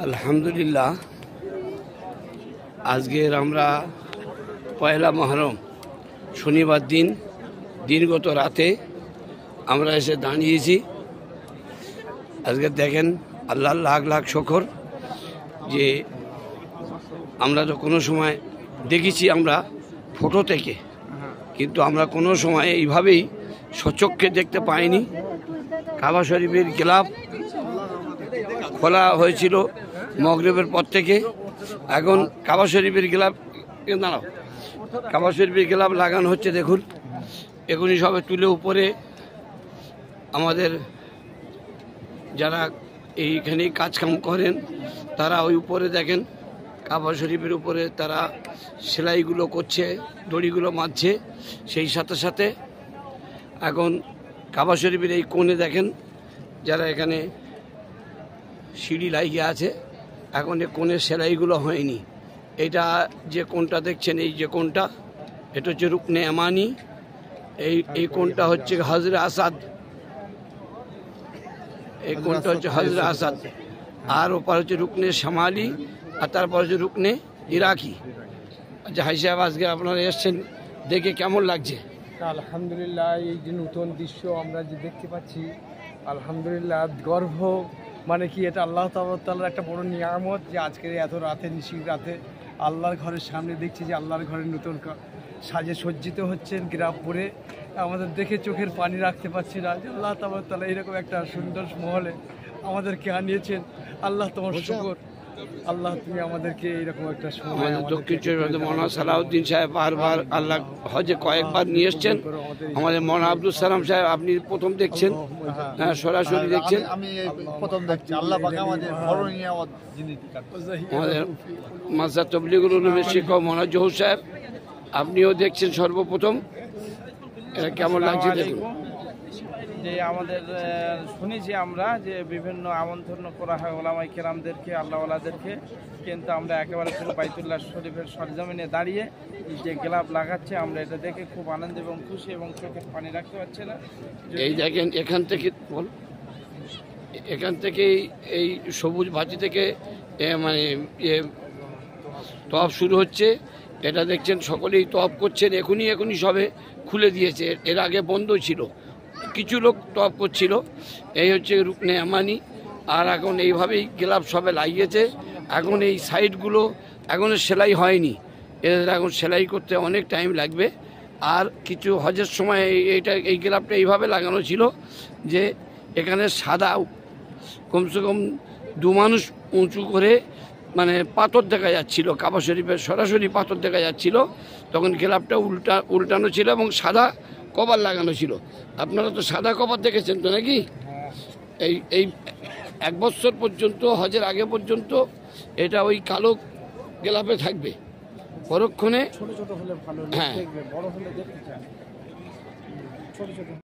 আলহামদুলিল্লাহ, আজকের আমরা পয়লা মহরম শনিবার দিনগত রাতে আমরা এসে দাঁড়িয়েছি। আজকে দেখেন, আল্লাহর লাখ লাখ শুকর যে আমরা তো কোনো সময় দেখেছি আমরা ফটো থেকে, কিন্তু আমরা কোনো সময় এইভাবেই সচক্ষে দেখতে পাইনি। কাবা শরীফের গিলাফ খোলা হয়েছিল মগরিবের পর থেকে। এখন কাবা শরীফের গিলাফ দাঁড়াও, কাবা শরীফের গিলাফ লাগানো হচ্ছে। দেখুন, এখনই সবে তুলে উপরে আমাদের যারা এইখানে কাজকাম করেন তারা ওই উপরে দেখেন কাবা শরীফের উপরে তারা সেলাইগুলো করছে, দড়িগুলো মারছে। সেই সাথে সাথে এখন কাবা শরীফের এই কোণে দেখেন যারা এখানে সিঁড়ি লাগিয়ে আছে, এখন এই কোণের সেলাইগুলো হয়নি। এটা যে কোণটা দেখছেন, এই যে কোণটা, এটা হচ্ছে রুকনে ইয়ামানি। এই কোণটা হচ্ছে হজরে আসাদ, এই কোণটা হচ্ছে হজরে আসাদ। আর ওপার হচ্ছে রুকনে শামালি, আর তারপর হচ্ছে রুকনে ইরাকি। আচ্ছা হাই সাহেব, আজকে আপনারা এসছেন, দেখে কেমন লাগছে? আলহামদুলিল্লাহ, এই যে নতুন দৃশ্য আমরা যে দেখতে পাচ্ছি, আলহামদুলিল্লাহ গর্ব। মানে কি, এটা আল্লাহ তাআলার একটা বড় নিয়ামত যে আজকের এত রাতে, নিশির রাতে আল্লাহর ঘরের সামনে দেখছি যে আল্লাহর ঘরের নতুন সাজে সজ্জিত হচ্ছেন গিলাফ পরে। আমাদের দেখে চোখের পানি রাখতে পারছি না যে আল্লাহ তাআলা এরকম একটা সুন্দর মহলে আমাদেরকে আনিয়েছেন। আল্লাহ তোমার শুকর, আল্লাহ তুমি আমাদেরকে এইরকম একটা সময়। দক্ষিণ চব্বিশ মৌলানা সালাউদ্দিন সাহেব বারবার আল্লাহ হজে কয়েকবার নিয়ে এসছেন। আমাদের মৌলানা আব্দুল সালাম সাহেব আপনি প্রথম দেখছেন, হ্যাঁ সরাসরি দেখছেন। আমি প্রথম দেখছি। আল্লাহ পাক আমাদের বড় নিয়ামত জিনিস। আমাদের মাদ্রাসা তবলিগুল উলুমের শিক্ষক মৌলানা জহুর সাহেব, আপনিও দেখছেন সর্বপ্রথম। এটা কেমন লাগছে দেখুন। যে আমাদের শুনেছি আমরা যে বিভিন্ন আমন্ত্রণ করা হয় ওলামায়ে কেরামদেরকে, আল্লাহওয়ালাদেরকে, কিন্তু আমরা একেবারে পুরো বাইতুল্লাহ শরীফের সরজমিনে দাঁড়িয়ে যে গিলাফ লাগাচ্ছে, আমরা এটা দেখে খুব আনন্দ এবং খুশি এবং চোখের পানি রাখতে পারছি না। এই দেখেন, এখান থেকে এই সবুজ ভাতি থেকে মানে তওয়াফ শুরু হচ্ছে। এটা দেখছেন সকলেই তওয়াফ করছেন। এখনই সবে খুলে দিয়েছে, এর আগে বন্ধ ছিল, কিছু লোক তওয়াফ করছিল। এই হচ্ছে রুকনে ইয়ামানি। আর এখন এইভাবেই গিলাফ সবে লাগিয়েছে। এখন এই সাইডগুলো এখনো সেলাই হয়নি, এদের এখন সেলাই করতে অনেক টাইম লাগবে। আর কিছু হজের সময় এই গিলাফটা এইভাবে লাগানো ছিল যে এখানে সাদা কমসে কম 2 মানুষ উঁচু করে মানে পাথর দেখা যাচ্ছিল, কাবা শরীফের সরাসরি পাথর দেখা যাচ্ছিল। তখন গিলাফটা উল্টানো ছিল এবং সাদা কভার লাগানো ছিল। আপনারা তো সাদা কভার দেখেছেন তো নাকি? এই 1 বছর পর্যন্ত, হজের আগে পর্যন্ত এটা ওই কালো গিলাফে থাকবে। পরক্ষণে ছোট ছোট হলে ভালো, হ্যাঁ, বড় হলে দেখতে চায় ছোট ছোট।